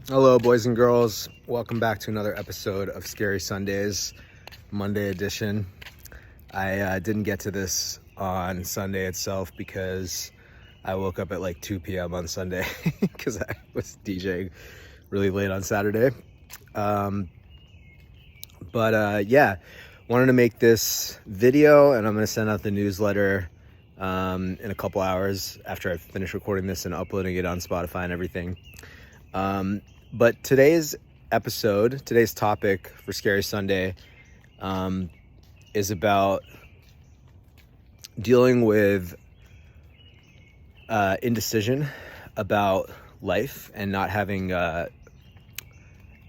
Hello, boys and girls. Welcome back to another episode of Scary Sundays, Monday edition. I didn't get to this on Sunday itself because I woke up at like 2 p.m. on Sunday because I was DJing really late on Saturday. Yeah, wanted to make this video, and I'm going to send out the newsletter in a couple hours after I finish recording this and uploading it on Spotify and everything. But today's topic for Scary Sunday is about dealing with indecision about life and not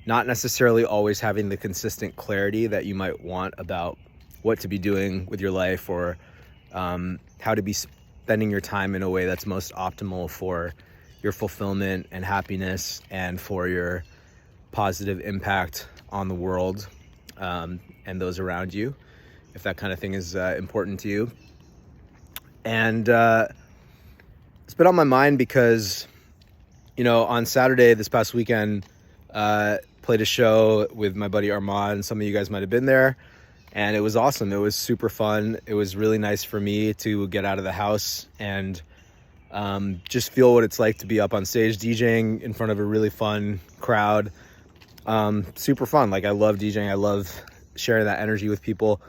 necessarily always having the consistent clarity that you might want about what to be doing with your life, or how to be spending your time in a way that's most optimal for your fulfillment and happiness and for your positive impact on the world and those around you, if that kind of thing is important to you. And it's been on my mind because, on Saturday this past weekend, played a show with my buddy Armand. Some of you guys might have been there, and it was awesome. It was super fun. It was really nice for me to get out of the house and just feel what it's like to be up on stage DJing in front of a really fun crowd. Super fun. Like, I love DJing. I love sharing that energy with people.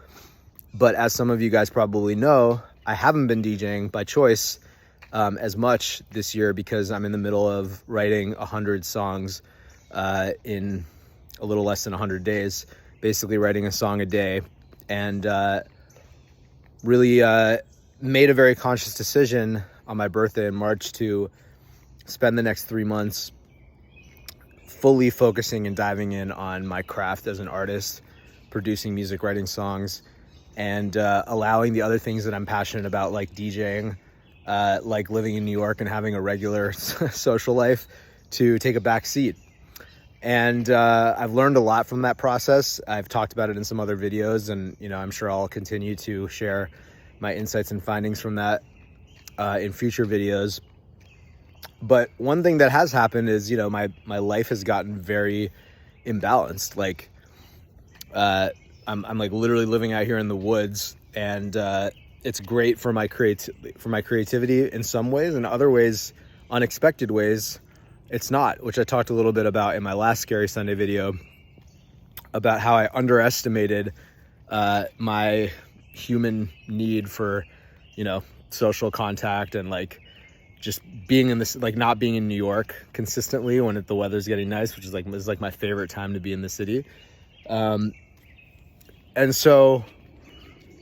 But as some of you guys probably know, I haven't been DJing by choice as much this year because I'm in the middle of writing 100 songs in a little less than 100 days, basically writing a song a day, and really made a very conscious decision on my birthday in March to spend the next 3 months fully focusing and diving in on my craft as an artist, producing music, writing songs, and allowing the other things that I'm passionate about, like DJing, like living in New York and having a regular social life, to take a back seat. And I've learned a lot from that process. I've talked about it in some other videos, and I'm sure I'll continue to share my insights and findings from that in future videos. But one thing that has happened is, my life has gotten very imbalanced. Like, I'm like literally living out here in the woods, and it's great for my creativity in some ways, and other ways, unexpected ways, it's not, which I talked a little bit about in my last Scary Sunday video, about how I underestimated my human need for, social contact, and like just being in this, like not being in New York consistently when the weather's getting nice, which is like my favorite time to be in the city. And so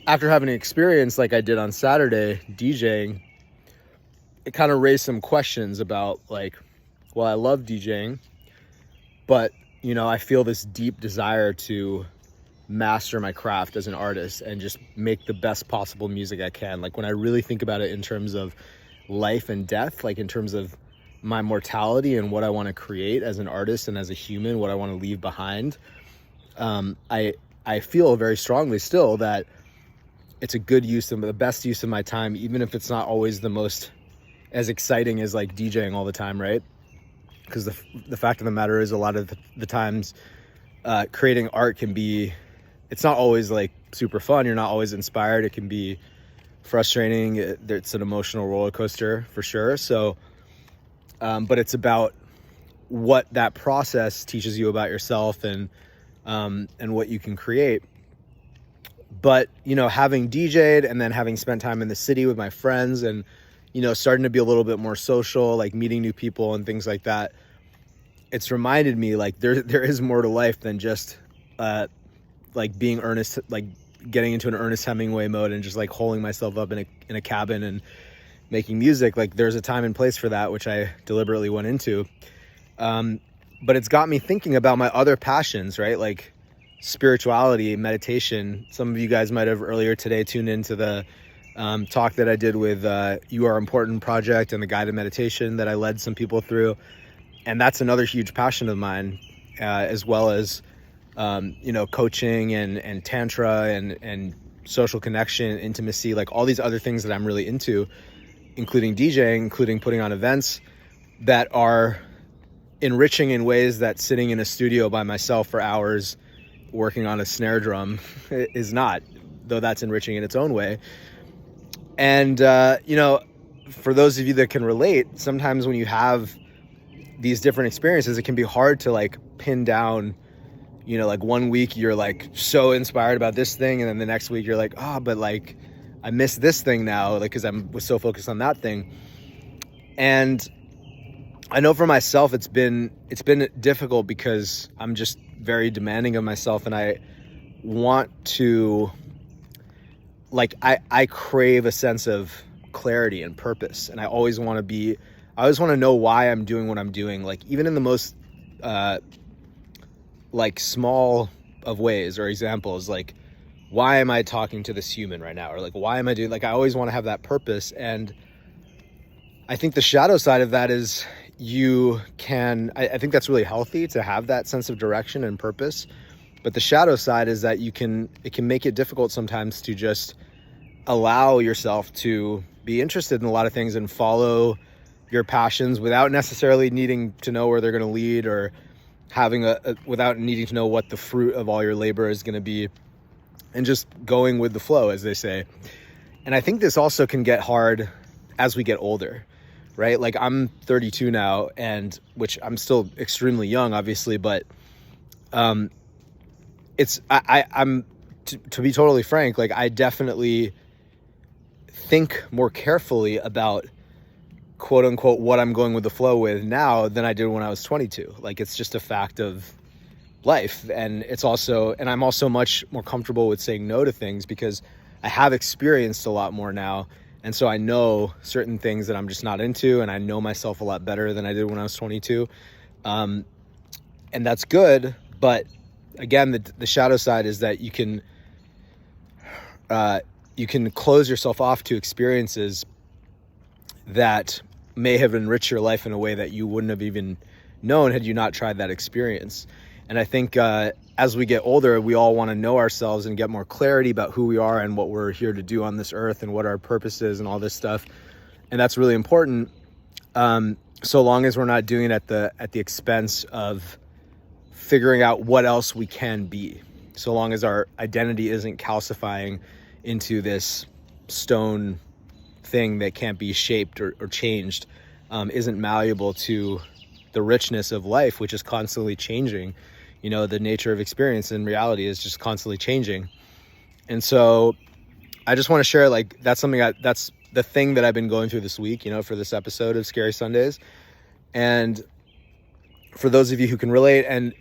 after having an experience like I did on Saturday DJing, it kind of raised some questions about, like, well, I love DJing, but I feel this deep desire to master my craft as an artist and just make the best possible music I can. Like, when I really think about it in terms of life and death, like in terms of my mortality and what I want to create as an artist and as a human, what I want to leave behind, I feel very strongly still that it's a good use and the best use of my time, even if it's not always the most as exciting as like DJing all the time, right? Because the fact of the matter is, a lot of the times creating art can be, it's not always like super fun. You're not always inspired. It can be frustrating. It's an emotional roller coaster for sure. So, but it's about what that process teaches you about yourself and what you can create. But, having DJ'd and then having spent time in the city with my friends and, starting to be a little bit more social, like meeting new people and things like that, it's reminded me, like, there is more to life than just like being earnest, like getting into an Ernest Hemingway mode and just like holding myself up in a cabin and making music. Like, there's a time and place for that, which I deliberately went into. But it's got me thinking about my other passions, right? Like spirituality, meditation. Some of you guys might have earlier today tuned into the talk that I did with You Are Important Project and the guided meditation that I led some people through. And that's another huge passion of mine, as well as coaching and tantra and social connection, intimacy, like all these other things that I'm really into, including DJing, including putting on events that are enriching in ways that sitting in a studio by myself for hours working on a snare drum is not, though that's enriching in its own way. And, for those of you that can relate, sometimes when you have these different experiences, it can be hard to like pin down, like 1 week you're like so inspired about this thing, and then the next week you're like, but like I miss this thing now, like, because was so focused on that thing. And I know for myself it's been difficult because I'm just very demanding of myself, and I want to, like, I crave a sense of clarity and purpose, and I always want to know why I'm doing what I'm doing, like even in the most like small of ways or examples, like why am I talking to this human right now, or like why am I doing, like I always want to have that purpose. And I think the shadow side of that is I think that's really healthy to have that sense of direction and purpose. But the shadow side is that it can make it difficult sometimes to just allow yourself to be interested in a lot of things and follow your passions without necessarily needing to know where they're going to lead, or having without needing to know what the fruit of all your labor is going to be, and just going with the flow, as they say. And I think this also can get hard as we get older, right? Like I'm 32 now, and which I'm still extremely young, obviously, but I'm to be totally frank, like I definitely think more carefully about quote unquote what I'm going with the flow with now than I did when I was 22. Like it's just a fact of life. And I'm also much more comfortable with saying no to things because I have experienced a lot more now. And so I know certain things that I'm just not into, and I know myself a lot better than I did when I was 22. And that's good. But again, the shadow side is that you can close yourself off to experiences that may have enriched your life in a way that you wouldn't have even known had you not tried that experience. And I think as we get older, we all want to know ourselves and get more clarity about who we are and what we're here to do on this earth and what our purpose is and all this stuff. And that's really important, so long as we're not doing it at the expense of figuring out what else we can be. So long as our identity isn't calcifying into this stone thing that can't be shaped or changed, isn't malleable to the richness of life, which is constantly changing. The nature of experience and reality is just constantly changing. And so I just want to share, like, that's the thing that I've been going through this week, for this episode of Scary Sundays. And for those of you who can relate, and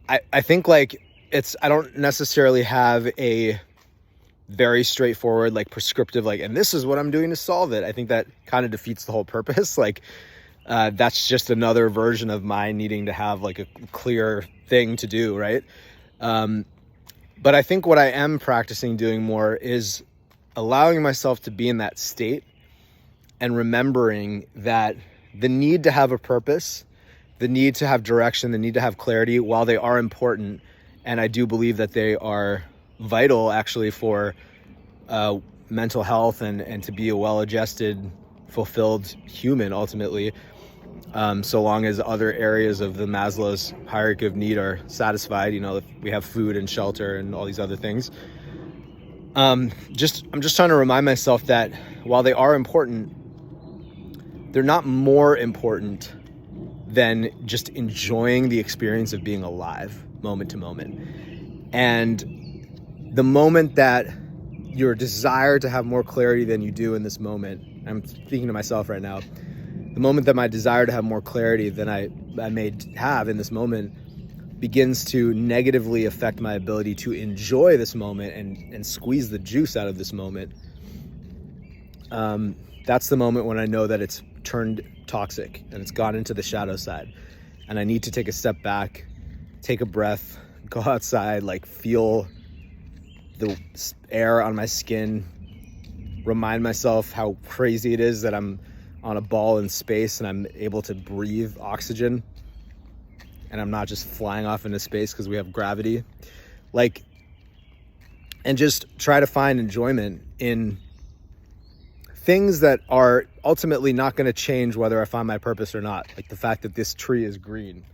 I think like I don't necessarily have a very straightforward, like prescriptive, like, and this is what I'm doing to solve it. I think that kind of defeats the whole purpose. Like, that's just another version of mine needing to have like a clear thing to do, right? But I think what I am practicing doing more is allowing myself to be in that state and remembering that the need to have a purpose, the need to have direction, the need to have clarity, while they are important, and I do believe that they are vital actually for mental health and to be a well-adjusted, fulfilled human ultimately, so long as other areas of the Maslow's hierarchy of need are satisfied. If we have food and shelter and all these other things. I'm just trying to remind myself that while they are important, they're not more important than just enjoying the experience of being alive moment to moment. And the moment that your desire to have more clarity than you do in this moment, I'm speaking to myself right now, the moment that my desire to have more clarity than I may have in this moment begins to negatively affect my ability to enjoy this moment and squeeze the juice out of this moment, that's the moment when I know that it's turned toxic and it's gone into the shadow side. And I need to take a step back, take a breath, go outside, like feel the air on my skin, remind myself how crazy it is that I'm on a ball in space and I'm able to breathe oxygen and I'm not just flying off into space because we have gravity. And just try to find enjoyment in things that are ultimately not going to change whether I find my purpose or not. Like the fact that this tree is green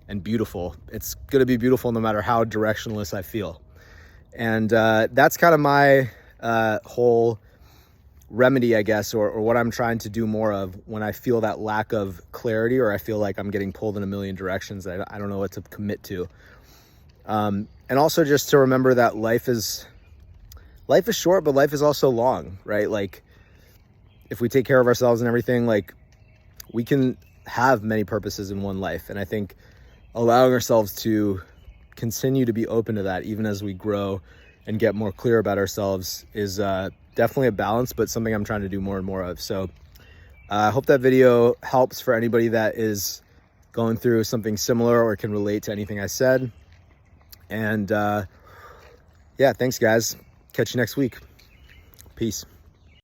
and beautiful. It's going to be beautiful no matter how directionless I feel. And that's kind of my whole remedy, I guess, or what I'm trying to do more of when I feel that lack of clarity, or I feel like I'm getting pulled in a million directions that I don't know what to commit to. And also just to remember that life is short, but life is also long, right? Like if we take care of ourselves and everything, like we can have many purposes in one life. And I think allowing ourselves to continue to be open to that, even as we grow and get more clear about ourselves, is definitely a balance, but something I'm trying to do more and more of. So I hope that video helps for anybody that is going through something similar or can relate to anything I said. And yeah, thanks guys. Catch you next week. Peace.